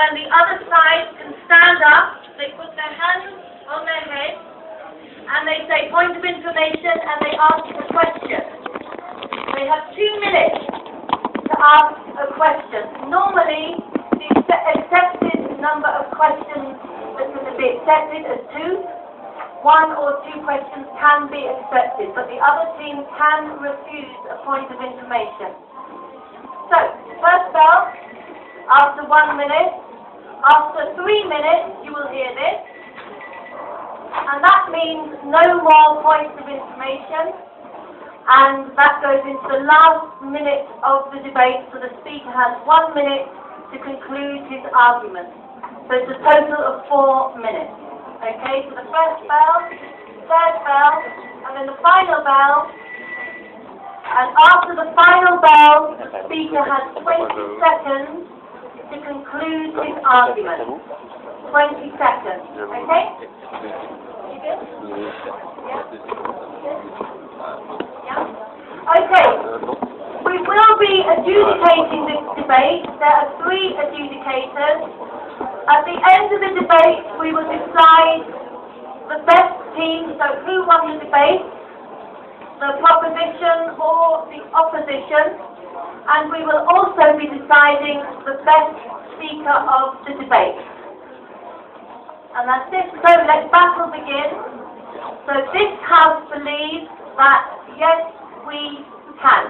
when the other side can stand up, they put their hands on their head, and they say point of information, and they ask a question. They have 2 minutes to ask a question. Normally, the accepted number of questions that can be accepted is 2. 1 or 2 questions can be accepted, but the other team can refuse a point of information. So, first bell, after 1 minute, after 3 minutes, you will hear this, and that means no more points of information, and that goes into the last minute of the debate, so the speaker has 1 minute to conclude his argument. So it's a total of 4 minutes. Okay, so the first bell, third bell, and then the final bell. And after the final bell, the speaker has 20 seconds to conclude his argument. 20 seconds. Okay? You good? Yeah? Yeah? Okay. We will be adjudicating this debate. There are 3 adjudicators. At the end of the debate, we will decide the best team, so who won the debate, the proposition or the opposition, and we will also be deciding the best speaker of the debate. And that's it. So let battle begin. So this house believes that yes, we can.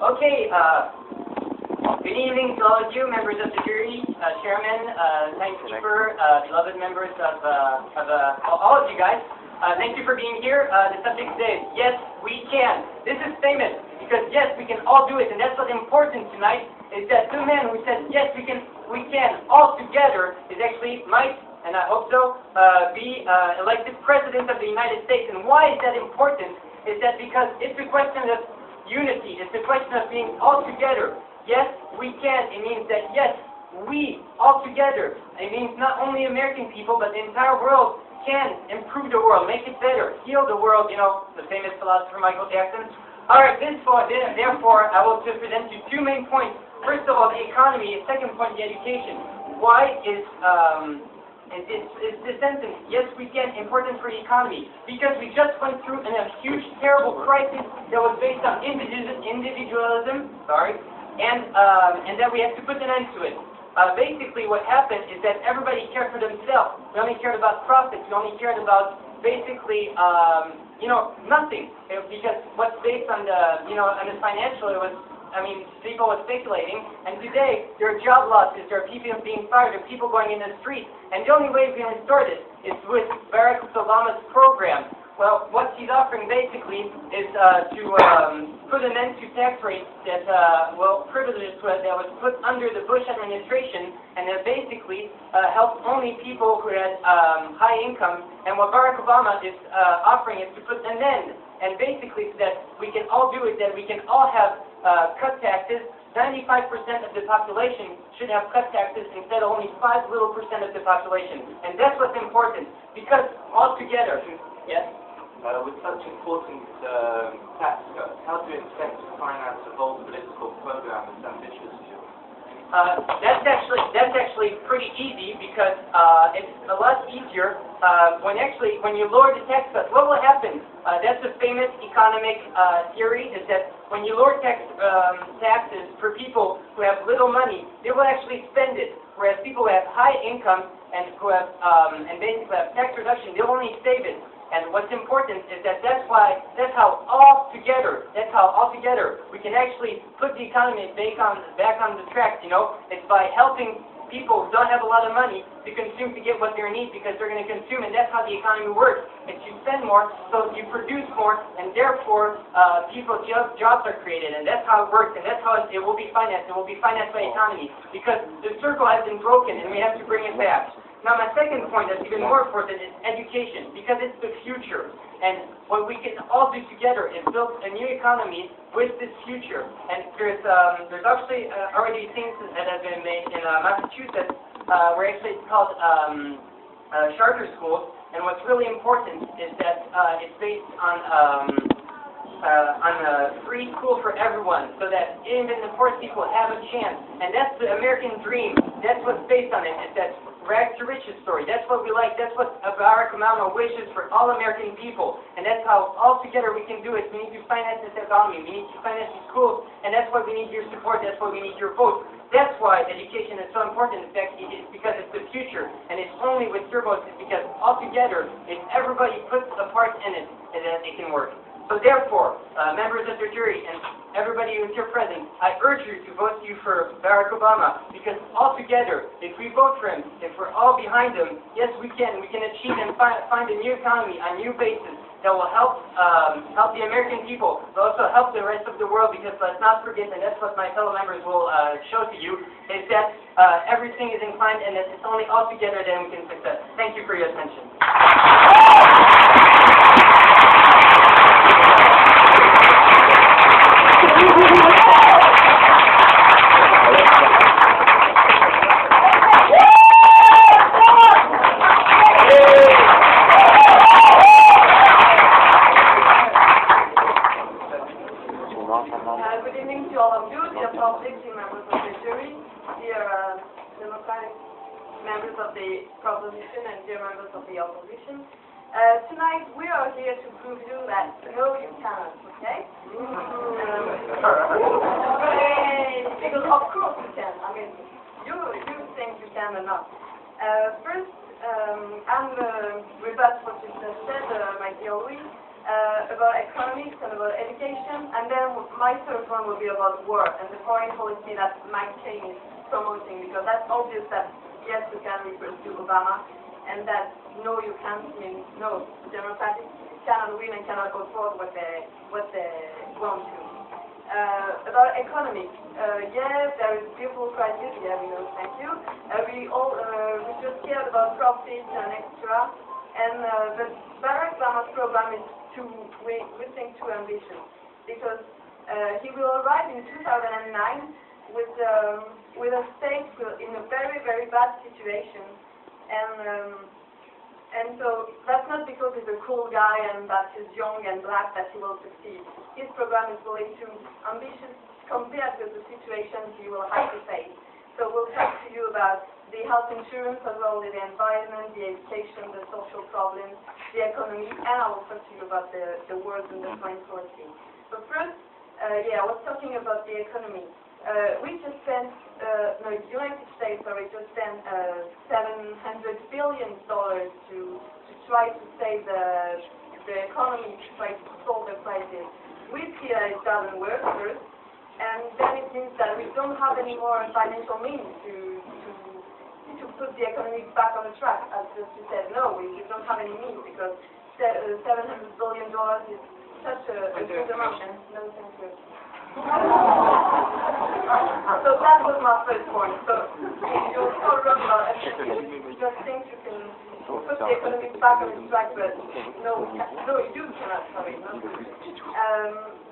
Okay, good evening to all of you, members of the jury, chairman, timekeeper, beloved members of all of you guys. Thank you for being here. The subject today is yes, we can. This is famous because yes, we can all do it, and that's what's important tonight. Is that 2 men who said yes, we can all together is actually might, and I hope so, be elected president of the United States. And why is that important? Is that because it's a question of unity. It's a question of being all together. Yes, we can. It means that yes, we all together. It means not only American people, but the entire world can improve the world, make it better, heal the world. You know, the famous philosopher Michael Jackson. All right. Therefore, I will just present you 2 main points. First of all, the economy. Second point, the education. Why is it's the sentence, yes we can, important for the economy? Because we just went through a huge, terrible crisis that was based on individualism, and that we have to put an end to it. Basically what happened is that everybody cared for themselves. We only cared about profits. We only cared about basically, nothing. Because what's based on the, on the financial, it was, people were speculating, and today there are job losses, there are people being fired, there are people going in the street, and the only way we can restore this is with Barack Obama's program. Well, what he's offering basically is to put an end to tax rates that, privileges that was put under the Bush administration, and that basically helped only people who had high income. And what Barack Obama is offering is to put an end, and basically so that we can all do it, that we can all have cut taxes. 95% of the population should have cut taxes instead of only 5% of the population. And that's what's important, because all together, yes? With such important tax cuts, how do you intend to finance a bold political program as ambitious as yours? That's actually pretty easy, because it's a lot easier when you lower the tax cuts. What will happen? That's a famous economic theory, is that when you lower taxes for people who have little money, they will actually spend it. Whereas people who have high income and who have and basically have tax reduction, they'll only save it. And what's important is that that's how all together we can actually put the economy back on the track. It's by helping people who don't have a lot of money to consume, to get what they need, because they're going to consume, and that's how the economy works. If you spend more, so you produce more, and therefore people's jobs are created, and that's how it works, and that's how it will be financed. It will be financed by economy, because the circle has been broken, and we have to bring it back. Now, my second point that's even more important is education, because it's the future. And what we can all do together is build a new economy with this future. And there's actually already things that have been made in Massachusetts, where actually it's called charter schools. And what's really important is that it's based on a free school for everyone, so that even the poor people have a chance. And that's the American dream. That's what's based on it. It's that rags to riches story. That's what we like. That's what Barack Obama wishes for all American people. And that's how all together we can do it. We need to finance this economy. We need to finance these schools. And that's why we need your support. That's why we need your vote. That's why education is so important. In fact, it's because it's the future. And it's only with your votes. It's because all together, if everybody puts a part in it, then it can work. So therefore, members of the jury and everybody who's here present, I urge you to vote for Barack Obama, because all together, if we vote for him, if we're all behind him, yes, we can achieve and find a new economy, a new basis that will help the American people, but also help the rest of the world, because let's not forget, and that's what my fellow members will show to you, is that everything is inclined, and that it's only all together that we can success. Thank you for your attention. Good evening to all of you, dear public, dear members of the jury, dear democratic members of the proposition, and dear members of the opposition. Tonight we are here to prove you that no, you cannot, okay? Because of course you can. I mean, you think you can or not. First, I'm rebut what you just said, my dear Louis. About economics and about education, and then my third one will be about war and the foreign policy that Mike Kane is promoting, because that's obvious that yes, you can refer to Obama, and that no, you can't mean no, Democrats cannot win and cannot afford what they want to. About economics, yes, there is people crisis, yeah, we know, thank you. We just cared about profits and extra, and the Barack Obama's program is we think too ambitious, because he will arrive in 2009 with a state in a very, very bad situation, and so that's not because he's a cool guy and that he's young and black that he will succeed. His program is way too ambitious compared with the situation he will have to face. So we'll talk to you about the health insurance, as well as the environment, the education, the social problems, the economy, and I will talk to you about the wars and the foreign policy. But first, I was talking about the economy. We just spent, the United States, just spent $700 billion to try to save the economy, to try to solve the crisis. We see that it doesn't work first, and then it means that we don't have any more financial means to put the economy back on the track. As just you said, no, we don't have any means, because $700 billion is such a good amount. No, thank you. So that was my first point. So you're so wrong about everything. You just think you can put the economy back on its track, but no, you cannot. Sorry. No.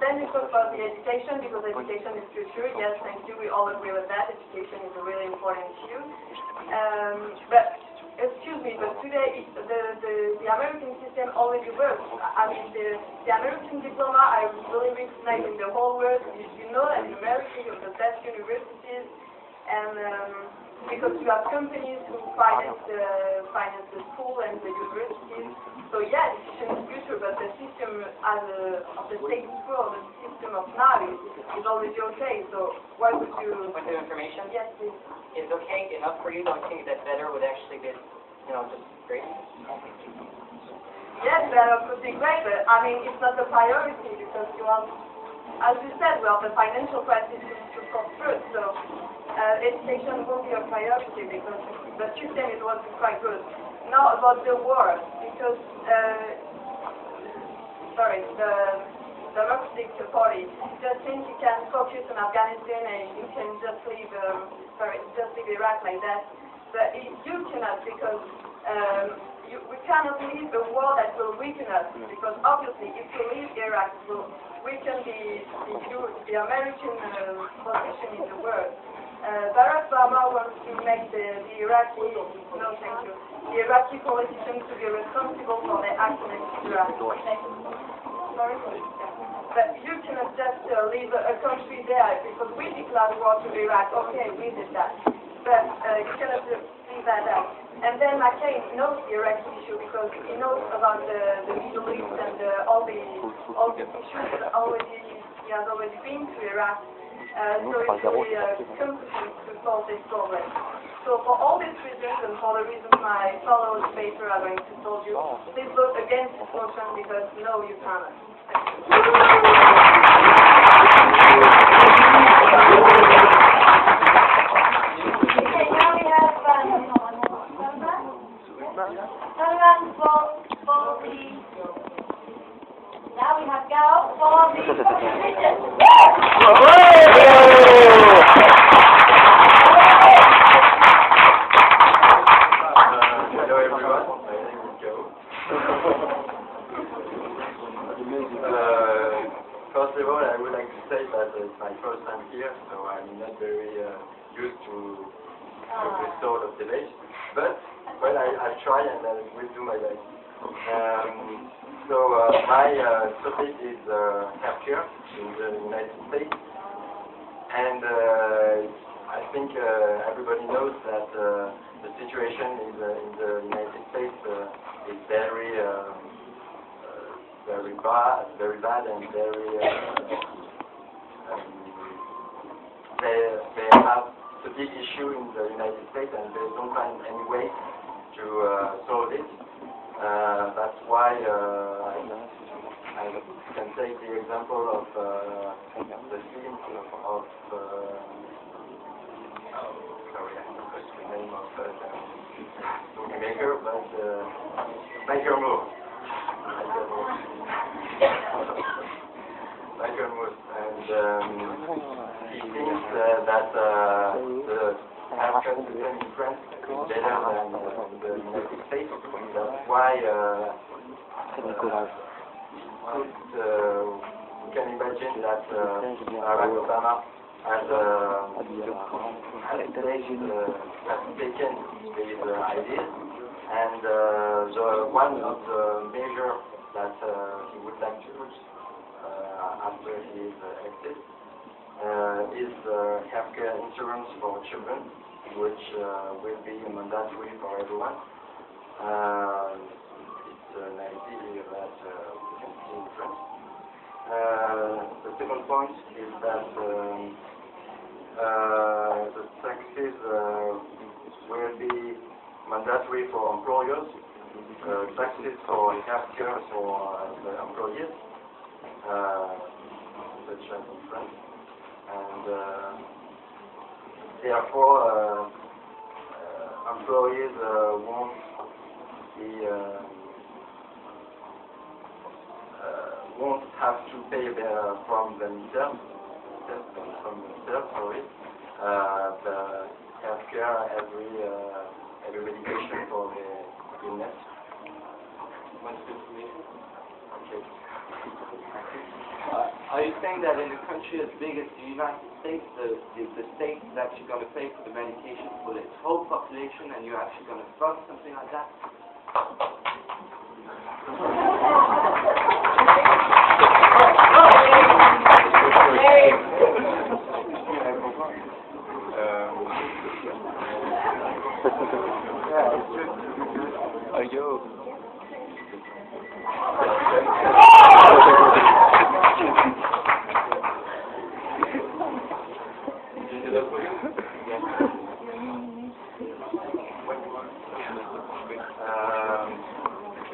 Then we talk about the education, because education is future. Yes, thank you. We all agree with that. Education is a really important issue. But excuse me, but today the American system already works. I mean, the American diploma are really recognized in the whole world. You know that in America you have the best universities, and because you have companies who finance the school and the universities. So yeah, education is future, but the system of the status quo, the system of now is already okay. So why would you? Point of information? Yes, please. Is okay enough for you? Don't you think that better would actually be, just great? Yes, that could be great, but I mean, it's not a priority, because you want, as you said, well, the financial crisis is to solve first, so education will be a priority, because the system is working quite good. Now about the war, because, the Democratic Party just think you can focus on Afghanistan and you can just leave Iraq like that. But you cannot, because we cannot leave a war that will weaken us, because obviously if we leave Iraq, it will weaken the American position in the world. Barack Obama wants to make the Iraqi politicians to be responsible for their actions in Iraq. Sorry? But you cannot just leave a country there, because we declared war to Iraq. Okay, we did that. But you cannot leave that out. And then McCain knows the Iraqi issue, because he knows about the Middle East and all the issues. He has already been to Iraq. So it's really competent to solve this problem. So for all these reasons, and for the reasons my fellow debaters are going to tell you, please vote against this motion, because no, you cannot. Okay, now we have turnaround for the. Now we have Gal for the proposition. Hello everyone, my name is Joe. First of all, I would like to say that it's my first time here, so I'm not very used to this sort of debate. But well, I'll try and I will do my best. My topic is healthcare in the United States, and I think everybody knows that the situation in the United States is very bad, and they have a big issue in the United States, and they don't find any way to solve it. That's why I can take the example of the scene of sorry, I forgot the name of the movie maker, but Baker Moore. Baker Moore, and he thinks that the healthcare system in France is better than the United States. That's why we can imagine that Barack Obama has taken these ideas, and one of the measures that he would like to put after he is elected is healthcare insurance for children, which will be mandatory for everyone. It's an idea that we can see in France. The second point is that the taxes will be mandatory for employers, taxes for healthcare for the employees, such as in France. And therefore, employees won't have to pay from themselves, the healthcare, every medication for the illness. Okay. Are you saying that in a country as big as the United States, the state is actually going to pay for the medication for its whole population, and you're actually going to fund something like that?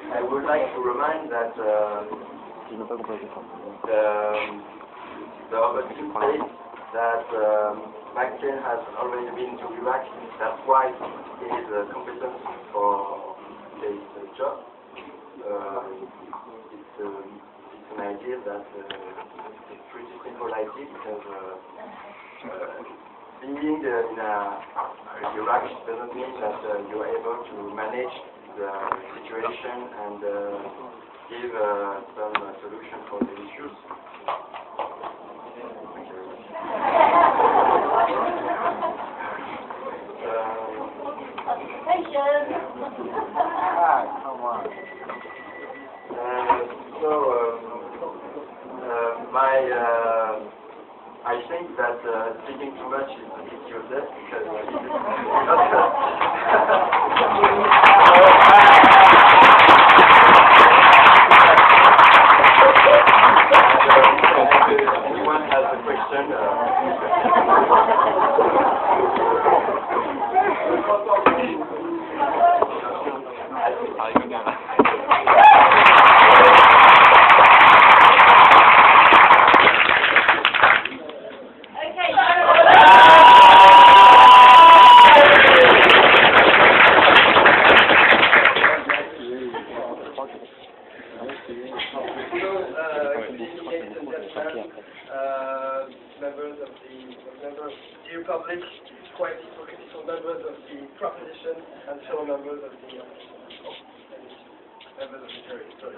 I would like to remind that the overseas state that McCain has already been to Iraq. That's why he is competent for this job. It's an idea that it's pretty simple idea, because being in Iraq doesn't mean that you are able to manage the situation and give some solution for the issues. Come on. I think that speaking too much is useless because anyone has a question? Members of the dear public, quite hypocritical members of the proposition, and fellow members of the members of the jury. Sorry.